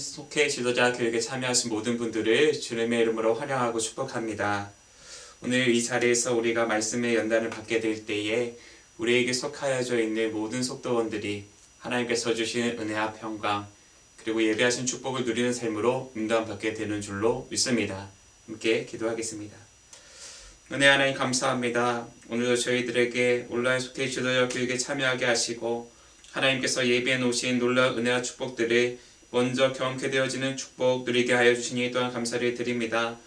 속해 지도자 교육에 참여하신 모든 분들을 주님의 이름으로 환영하고 축복합니다. 오늘 이 자리에서 우리가 말씀의 연단을 받게 될 때에 우리에게 속하여져 있는 모든 속도원들이 하나님께서 주신 은혜와 평강 그리고 예배하신 축복을 누리는 삶으로 인도함받게 되는 줄로 믿습니다. 함께 기도하겠습니다. 은혜 하나님 감사합니다. 오늘도 저희들에게 온라인 속해 지도자 교육에 참여하게 하시고 하나님께서 예비해 놓으신 놀라운 은혜와 축복들을 먼저 경험케 되어지는 축복 누리게 하여 주시니 또한 감사를 드립니다.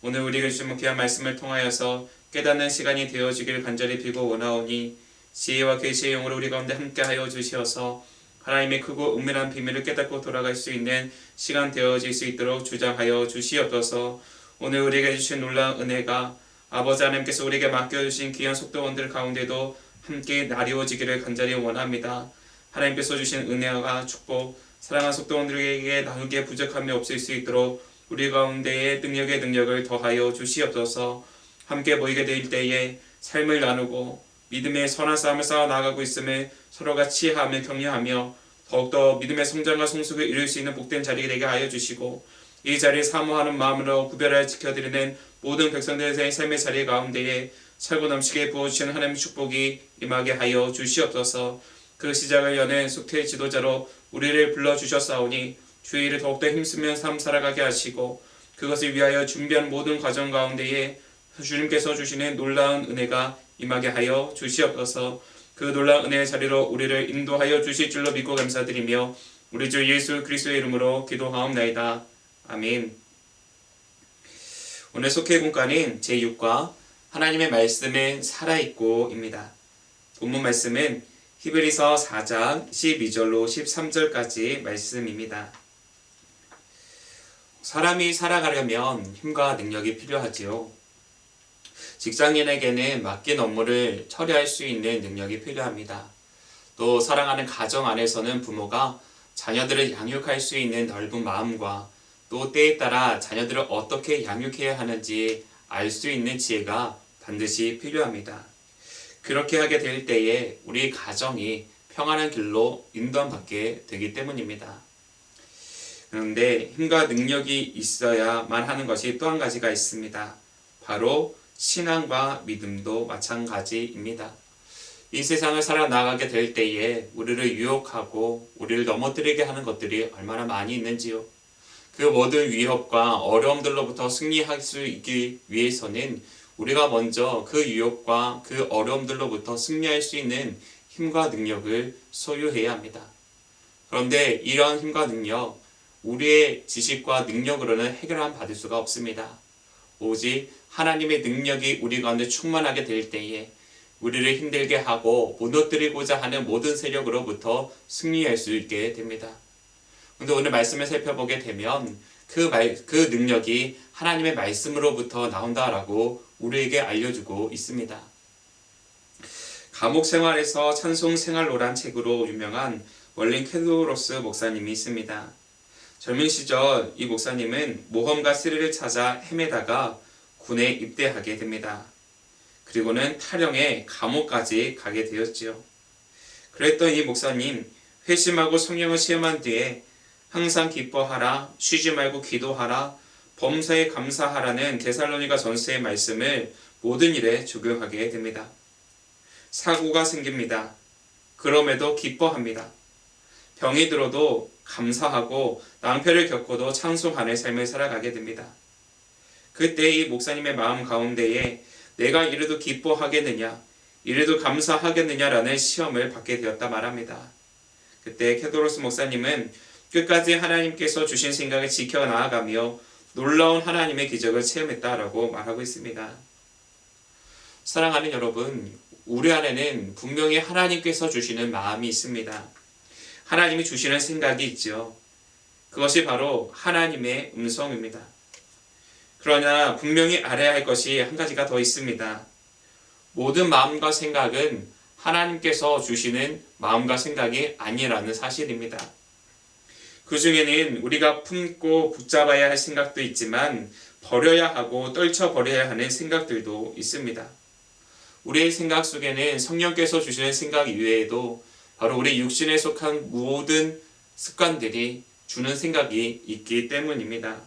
오늘 우리에게 주신 귀한 말씀을 통하여서 깨닫는 시간이 되어지길 간절히 빌고 원하오니 지혜와 계시의 영으로 우리 가운데 함께하여 주시어서 하나님의 크고 은밀한 비밀을 깨닫고 돌아갈 수 있는 시간 되어질 수 있도록 주장하여 주시옵소서. 오늘 우리에게 주신 놀라운 은혜가 아버지 하나님께서 우리에게 맡겨주신 귀한 속도원들 가운데도 함께 나뉘어지기를 간절히 원합니다. 하나님께서 주신 은혜와 축복, 사랑하는 속도원들에게 나누기에 부족함이 없을 수 있도록 우리 가운데에 능력의 능력을 더하여 주시옵소서. 함께 모이게 될 때에 삶을 나누고 믿음의 선한 싸움을 쌓아 나가고 있음을 서로가 치하하며 격려하며 더욱더 믿음의 성장과 성숙을 이룰 수 있는 복된 자리가 되게 하여 주시고 이 자리를 사모하는 마음으로 구별하여 지켜드리는 모든 백성들의 삶의 자리 가운데에 살고 넘치게 부어주시는 하나님의 축복이 임하게 하여 주시옵소서. 그 시작을 여는 속죄의 지도자로 우리를 불러주셨사오니 주의 일을 더욱더 힘쓰며 삶 살아가게 하시고 그것을 위하여 준비한 모든 과정 가운데에 주님께서 주시는 놀라운 은혜가 임하게 하여 주시옵소서. 그 놀라운 은혜의 자리로 우리를 인도하여 주실 줄로 믿고 감사드리며 우리 주 예수 그리스도의 이름으로 기도하옵나이다. 아멘. 오늘 속죄 공과는 제6과 하나님의 말씀은 살아있고입니다. 본문 말씀은 히브리서 4장 12절로 13절까지 말씀입니다. 사람이 살아가려면 힘과 능력이 필요하지요. 직장인에게는 맡긴 업무를 처리할 수 있는 능력이 필요합니다. 또 사랑하는 가정 안에서는 부모가 자녀들을 양육할 수 있는 넓은 마음과 또 때에 따라 자녀들을 어떻게 양육해야 하는지 알 수 있는 지혜가 반드시 필요합니다. 그렇게 하게 될 때에 우리 가정이 평안한 길로 인도함받게 되기 때문입니다. 그런데 힘과 능력이 있어야만 하는 것이 또 한 가지가 있습니다. 바로 신앙과 믿음도 마찬가지입니다. 이 세상을 살아나가게 될 때에 우리를 유혹하고 우리를 넘어뜨리게 하는 것들이 얼마나 많이 있는지요. 그 모든 위협과 어려움들로부터 승리할 수 있기 위해서는 우리가 먼저 그 유혹과 그 어려움들로부터 승리할 수 있는 힘과 능력을 소유해야 합니다. 그런데 이러한 힘과 능력, 우리의 지식과 능력으로는 해결함 받을 수가 없습니다. 오직 하나님의 능력이 우리 가운데 충만하게 될 때에 우리를 힘들게 하고 무너뜨리고자 하는 모든 세력으로부터 승리할 수 있게 됩니다. 그런데 오늘 말씀을 살펴보게 되면 그 능력이 하나님의 말씀으로부터 나온다라고 우리에게 알려주고 있습니다. 감옥 생활에서 찬송 생활로란 책으로 유명한 월린 캐도로스 목사님이 있습니다. 젊은 시절 이 목사님은 모험과 스릴을 찾아 헤매다가 군에 입대하게 됩니다. 그리고는 탈영해 감옥까지 가게 되었지요. 그랬던 이 목사님, 회심하고 성령을 시험한 뒤에 항상 기뻐하라, 쉬지 말고 기도하라, 범사에 감사하라는 데살로니가 전서의 말씀을 모든 일에 적용하게 됩니다. 사고가 생깁니다. 그럼에도 기뻐합니다. 병이 들어도 감사하고 낭패를 겪어도 찬송하는 삶을 살아가게 됩니다. 그때 이 목사님의 마음 가운데에 내가 이래도 기뻐하겠느냐, 이래도 감사하겠느냐라는 시험을 받게 되었다 말합니다. 그때 캐도로스 목사님은 끝까지 하나님께서 주신 생각을 지켜나가며 놀라운 하나님의 기적을 체험했다라고 말하고 있습니다. 사랑하는 여러분, 우리 안에는 분명히 하나님께서 주시는 마음이 있습니다. 하나님이 주시는 생각이 있죠. 그것이 바로 하나님의 음성입니다. 그러나 분명히 알아야 할 것이 한 가지가 더 있습니다. 모든 마음과 생각은 하나님께서 주시는 마음과 생각이 아니라는 사실입니다. 그 중에는 우리가 품고 붙잡아야 할 생각도 있지만 버려야 하고 떨쳐버려야 하는 생각들도 있습니다. 우리의 생각 속에는 성령께서 주시는 생각 이외에도 바로 우리 육신에 속한 모든 습관들이 주는 생각이 있기 때문입니다.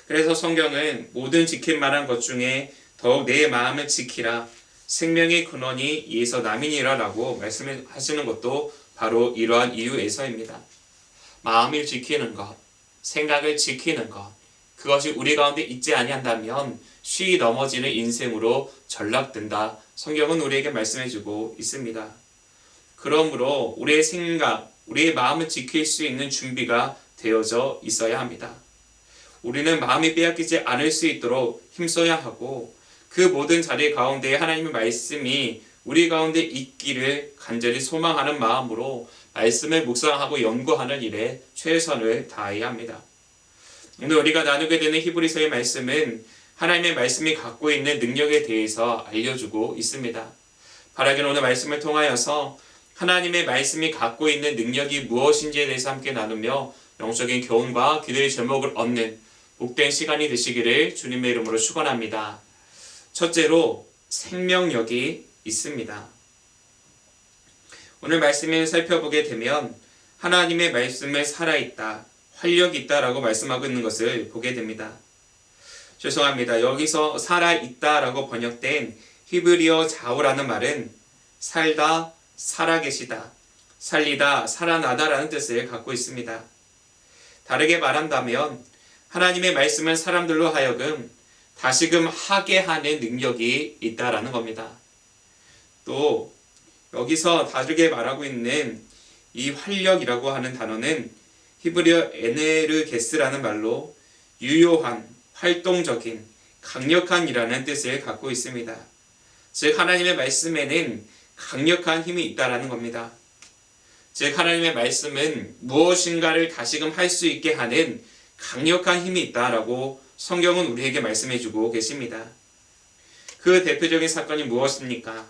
그래서 성경은 모든 지킬 만한 것 중에 더욱 내 마음을 지키라, 생명의 근원이 이에서 남이니라 라고 말씀을 하시는 것도 바로 이러한 이유에서입니다. 마음을 지키는 것, 생각을 지키는 것, 그것이 우리 가운데 있지 아니한다면 쉬이 넘어지는 인생으로 전락된다. 성경은 우리에게 말씀해주고 있습니다. 그러므로 우리의 생각, 우리의 마음을 지킬 수 있는 준비가 되어져 있어야 합니다. 우리는 마음이 빼앗기지 않을 수 있도록 힘써야 하고 그 모든 자리 가운데 하나님의 말씀이 우리 가운데 있기를 간절히 소망하는 마음으로 말씀을 묵상하고 연구하는 일에 최선을 다해야 합니다. 오늘 우리가 나누게 되는 히브리서의 말씀은 하나님의 말씀이 갖고 있는 능력에 대해서 알려주고 있습니다. 바라기는 오늘 말씀을 통하여서 하나님의 말씀이 갖고 있는 능력이 무엇인지에 대해서 함께 나누며 영적인 교훈과 기도의 제목을 얻는 복된 시간이 되시기를 주님의 이름으로 축원합니다. 첫째로 생명력이 있습니다. 오늘 말씀을 살펴보게 되면 하나님의 말씀에 살아있다, 활력이 있다라고 말씀하고 있는 것을 보게 됩니다. 죄송합니다. 여기서 살아있다라고 번역된 히브리어 자우라는 말은 살다, 살아계시다, 살리다, 살아나다라는 뜻을 갖고 있습니다. 다르게 말한다면 하나님의 말씀은 사람들로 하여금 다시금 하게 하는 능력이 있다라는 겁니다. 또 여기서 다르게 말하고 있는 이 활력이라고 하는 단어는 히브리어 에네르게스라는 말로 유효한, 활동적인, 강력한 이라는 뜻을 갖고 있습니다. 즉 하나님의 말씀에는 강력한 힘이 있다라는 겁니다. 즉 하나님의 말씀은 무엇인가를 다시금 할 수 있게 하는 강력한 힘이 있다라고 성경은 우리에게 말씀해주고 계십니다. 그 대표적인 사건이 무엇입니까?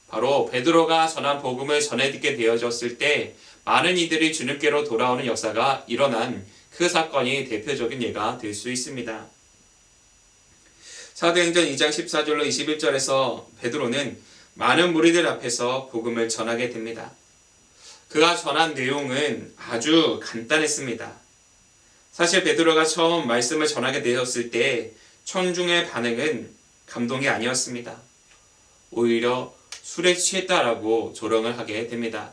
바로 베드로가 전한 복음을 전해 듣게 되어졌을 때 많은 이들이 주님께로 돌아오는 역사가 일어난 그 사건이 대표적인 예가 될 수 있습니다. 사도행전 2장 14절로 21절에서 베드로는 많은 무리들 앞에서 복음을 전하게 됩니다. 그가 전한 내용은 아주 간단했습니다. 사실 베드로가 처음 말씀을 전하게 되었을 때 청중의 반응은 감동이 아니었습니다. 오히려 술에 취했다라고 조롱을 하게 됩니다.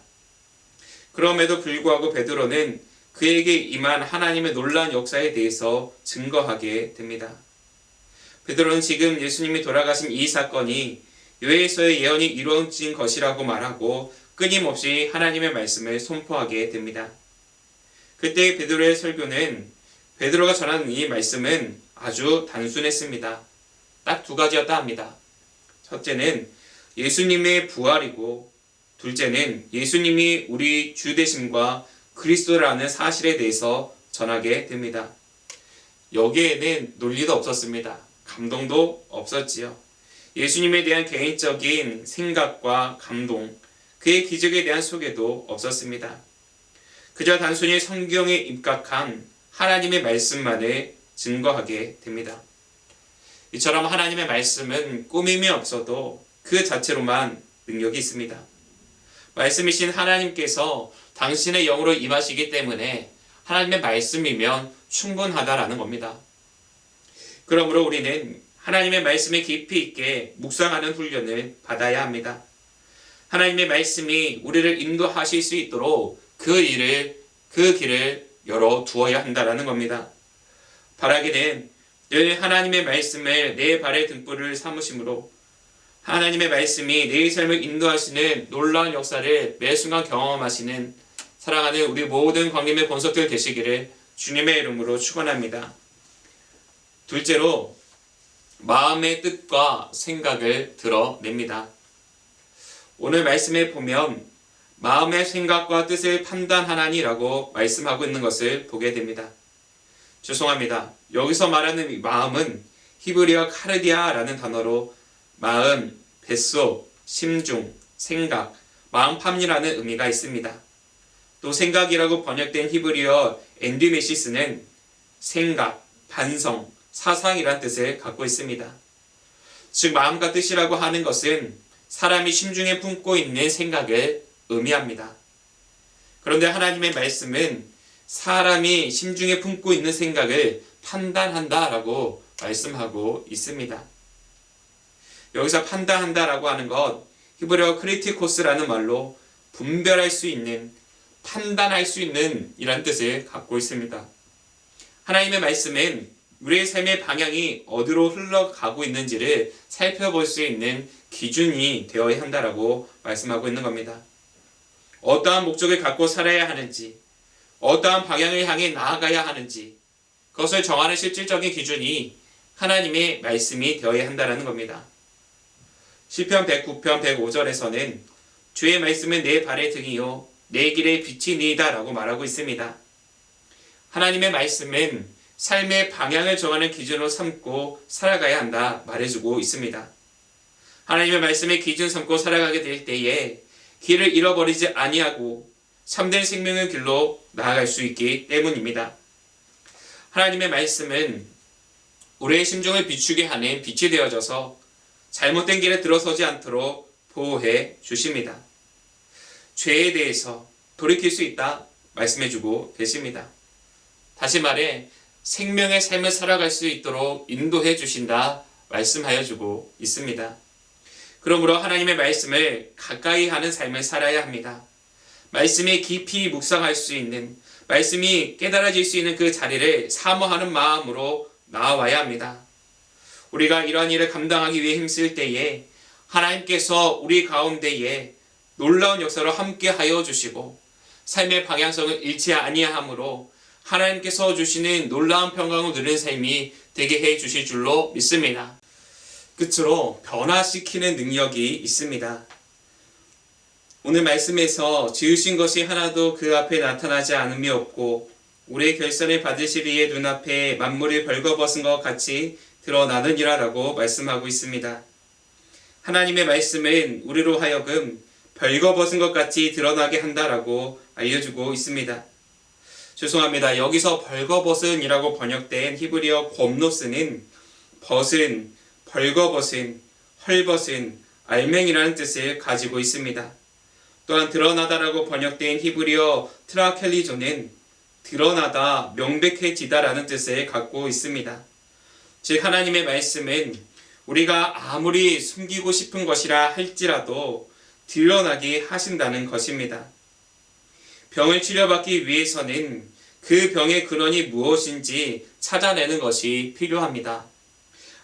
그럼에도 불구하고 베드로는 그에게 임한 하나님의 놀라운 역사에 대해서 증거하게 됩니다. 베드로는 지금 예수님이 돌아가신 이 사건이 요엘서의 예언이 이루어진 것이라고 말하고 끊임없이 하나님의 말씀을 선포하게 됩니다. 그때 베드로의 설교는 베드로가 전하는 이 말씀은 아주 단순했습니다. 딱 두 가지였다 합니다. 첫째는 예수님의 부활이고 둘째는 예수님이 우리 주 되심과 그리스도라는 사실에 대해서 전하게 됩니다. 여기에는 논리도 없었습니다. 감동도 없었지요. 예수님에 대한 개인적인 생각과 감동, 그의 기적에 대한 소개도 없었습니다. 그저 단순히 성경에 입각한 하나님의 말씀만을 증거하게 됩니다. 이처럼 하나님의 말씀은 꾸밈이 없어도 그 자체로만 능력이 있습니다. 말씀이신 하나님께서 당신의 영으로 임하시기 때문에 하나님의 말씀이면 충분하다라는 겁니다. 그러므로 우리는 하나님의 말씀에 깊이 있게 묵상하는 훈련을 받아야 합니다. 하나님의 말씀이 우리를 인도하실 수 있도록 그 길을 열어두어야 한다라는 겁니다. 바라기는 늘 하나님의 말씀을 내 발의 등불을 삼으심으로 하나님의 말씀이 내 삶을 인도하시는 놀라운 역사를 매 순간 경험하시는 사랑하는 우리 모든 광림의 본석들 되시기를 주님의 이름으로 축원합니다. 둘째로 마음의 뜻과 생각을 드러냅니다. 오늘 말씀에 보면 마음의 생각과 뜻을 판단하나니라고 말씀하고 있는 것을 보게 됩니다. 죄송합니다. 여기서 말하는 이 마음은 히브리어 카르디아라는 단어로 마음, 뱃속, 심중, 생각, 마음판이라는 의미가 있습니다. 또 생각이라고 번역된 히브리어 엔디메시스는 생각, 반성, 사상이란 뜻을 갖고 있습니다. 즉 마음과 뜻이라고 하는 것은 사람이 심중에 품고 있는 생각을 의미합니다. 그런데 하나님의 말씀은 사람이 심중에 품고 있는 생각을 판단한다라고 말씀하고 있습니다. 여기서 판단한다라고 하는 것, 히브리어 크리티코스라는 말로 분별할 수 있는, 판단할 수 있는 이란 뜻을 갖고 있습니다. 하나님의 말씀은 우리의 삶의 방향이 어디로 흘러가고 있는지를 살펴볼 수 있는 기준이 되어야 한다라고 말씀하고 있는 겁니다. 어떠한 목적을 갖고 살아야 하는지, 어떠한 방향을 향해 나아가야 하는지, 그것을 정하는 실질적인 기준이 하나님의 말씀이 되어야 한다는 겁니다. 시편 109편 105절에서는 주의 말씀은 내 발의 등이요 내 길의 빛이니이다 라고 말하고 있습니다. 하나님의 말씀은 삶의 방향을 정하는 기준으로 삼고 살아가야 한다 말해주고 있습니다. 하나님의 말씀을 기준 삼고 살아가게 될 때에 길을 잃어버리지 아니하고 참된 생명의 길로 나아갈 수 있기 때문입니다. 하나님의 말씀은 우리의 심중을 비추게 하는 빛이 되어져서 잘못된 길에 들어서지 않도록 보호해 주십니다. 죄에 대해서 돌이킬 수 있다 말씀해주고 계십니다. 다시 말해 생명의 삶을 살아갈 수 있도록 인도해 주신다 말씀하여 주고 있습니다. 그러므로 하나님의 말씀을 가까이 하는 삶을 살아야 합니다. 말씀이 깊이 묵상할 수 있는, 말씀이 깨달아질 수 있는 그 자리를 사모하는 마음으로 나아와야 합니다. 우리가 이러한 일을 감당하기 위해 힘쓸 때에 하나님께서 우리 가운데에 놀라운 역사로 함께하여 주시고 삶의 방향성을 잃지 아니함으로 하나님께서 주시는 놀라운 평강을 누리는 삶이 되게 해 주실 줄로 믿습니다. 끝으로 변화시키는 능력이 있습니다. 오늘 말씀에서 지으신 것이 하나도 그 앞에 나타나지 않음이 없고 우리의 결선을 받으시리에 눈앞에 만물이 벌거벗은 것 같이 드러나느니라 라고 말씀하고 있습니다. 하나님의 말씀은 우리로 하여금 벌거벗은 것 같이 드러나게 한다라고 알려주고 있습니다. 죄송합니다. 여기서 벌거벗은 이라고 번역된 히브리어 곰노스는 벗은, 벌거벗은, 헐벗은, 알맹이라는 뜻을 가지고 있습니다. 또한 드러나다라고 번역된 히브리어 트라켈리조는 드러나다, 명백해지다라는 뜻을 갖고 있습니다. 즉 하나님의 말씀은 우리가 아무리 숨기고 싶은 것이라 할지라도 드러나게 하신다는 것입니다. 병을 치료받기 위해서는 그 병의 근원이 무엇인지 찾아내는 것이 필요합니다.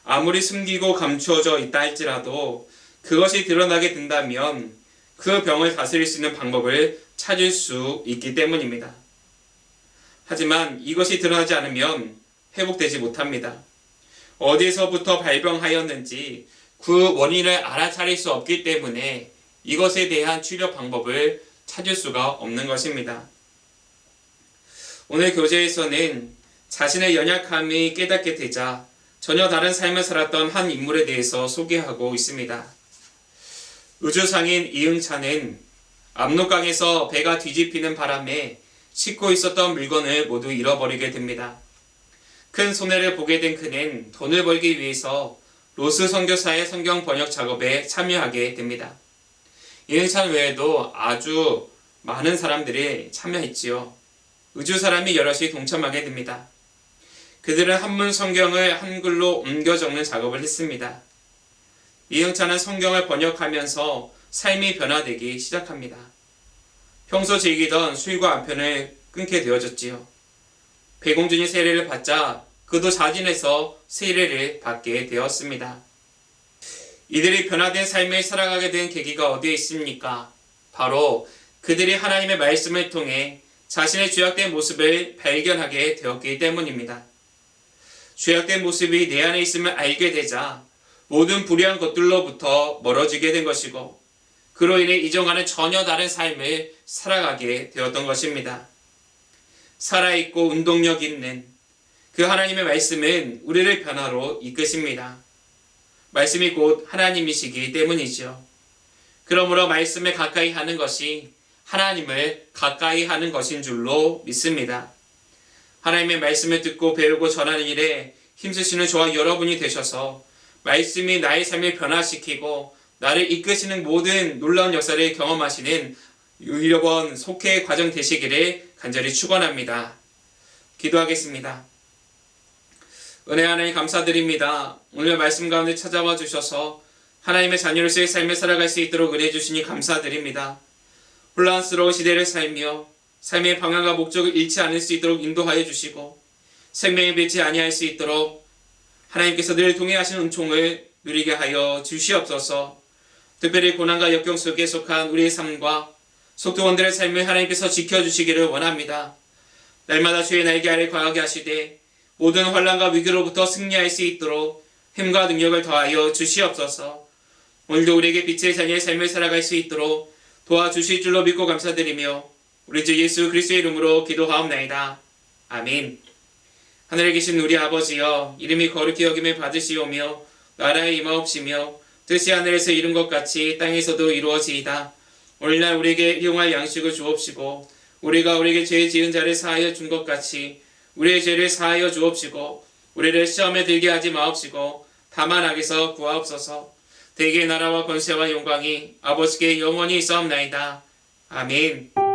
아무리 숨기고 감추어져 있다 할지라도 그것이 드러나게 된다면 그 병을 다스릴 수 있는 방법을 찾을 수 있기 때문입니다. 하지만 이것이 드러나지 않으면 회복되지 못합니다. 어디에서부터 발병하였는지 그 원인을 알아차릴 수 없기 때문에 이것에 대한 치료 방법을 찾을 수가 없는 것입니다. 오늘 교재에서는 자신의 연약함이 깨닫게 되자 전혀 다른 삶을 살았던 한 인물에 대해서 소개하고 있습니다. 우주상인 이응찬은 압록강에서 배가 뒤집히는 바람에 싣고 있었던 물건을 모두 잃어버리게 됩니다. 큰 손해를 보게 된 그는 돈을 벌기 위해서 로스 선교사의 성경 번역 작업에 참여하게 됩니다. 이응찬 외에도 아주 많은 사람들이 참여했지요. 우주 사람이 여럿이 동참하게 됩니다. 그들은 한문 성경을 한글로 옮겨 적는 작업을 했습니다. 이응찬은 성경을 번역하면서 삶이 변화되기 시작합니다. 평소 즐기던 술과 안편을 끊게 되어졌지요. 배공준이 세례를 받자 그도 자진해서 세례를 받게 되었습니다. 이들이 변화된 삶을 살아가게 된 계기가 어디에 있습니까? 바로 그들이 하나님의 말씀을 통해 자신의 죄악된 모습을 발견하게 되었기 때문입니다. 죄악된 모습이 내 안에 있음을 알게 되자 모든 불의한 것들로부터 멀어지게 된 것이고 그로 인해 이전과는 전혀 다른 삶을 살아가게 되었던 것입니다. 살아있고 운동력 있는 그 하나님의 말씀은 우리를 변화로 이끄십니다. 말씀이 곧 하나님이시기 때문이죠. 그러므로 말씀에 가까이 하는 것이 하나님을 가까이 하는 것인 줄로 믿습니다. 하나님의 말씀을 듣고 배우고 전하는 일에 힘쓰시는 저와 여러분이 되셔서 말씀이 나의 삶을 변화시키고 나를 이끄시는 모든 놀라운 역사를 경험하시는 이번 속회 과정 되시기를 간절히 축원합니다. 기도하겠습니다. 은혜 하나님 감사드립니다. 오늘 말씀 가운데 찾아와 주셔서 하나님의 자녀로서의 삶을 살아갈 수 있도록 은혜 주시니 감사드립니다. 혼란스러운 시대를 살며 삶의 방향과 목적을 잃지 않을 수 있도록 인도하여 주시고 생명에 맺지 아니할 수 있도록 하나님께서 늘 동행하시는 은총을 누리게 하여 주시옵소서. 특별히 고난과 역경 속에 속한 우리의 삶과 속도원들의 삶을 하나님께서 지켜주시기를 원합니다. 날마다 주의 날개 아래 거하게 하시되 모든 환난과 위기로부터 승리할 수 있도록 힘과 능력을 더하여 주시옵소서. 오늘도 우리에게 빛의 자녀의 삶을 살아갈 수 있도록 도와주실 줄로 믿고 감사드리며 우리 주 예수 그리스도의 이름으로 기도하옵나이다. 아멘. 하늘에 계신 우리 아버지여, 이름이 거룩히 여김을 받으시오며 나라에 임하옵시며 뜻이 하늘에서 이룬 것 같이 땅에서도 이루어지이다. 오늘날 우리에게 일용할 양식을 주옵시고 우리가 우리에게 죄 지은 자를 사하여 준 것 같이 우리의 죄를 사하여 주옵시고 우리를 시험에 들게 하지 마옵시고 다만 악에서 구하옵소서. 대개의 나라와 권세와 영광이 아버지께 영원히 있사옵나이다. 아멘.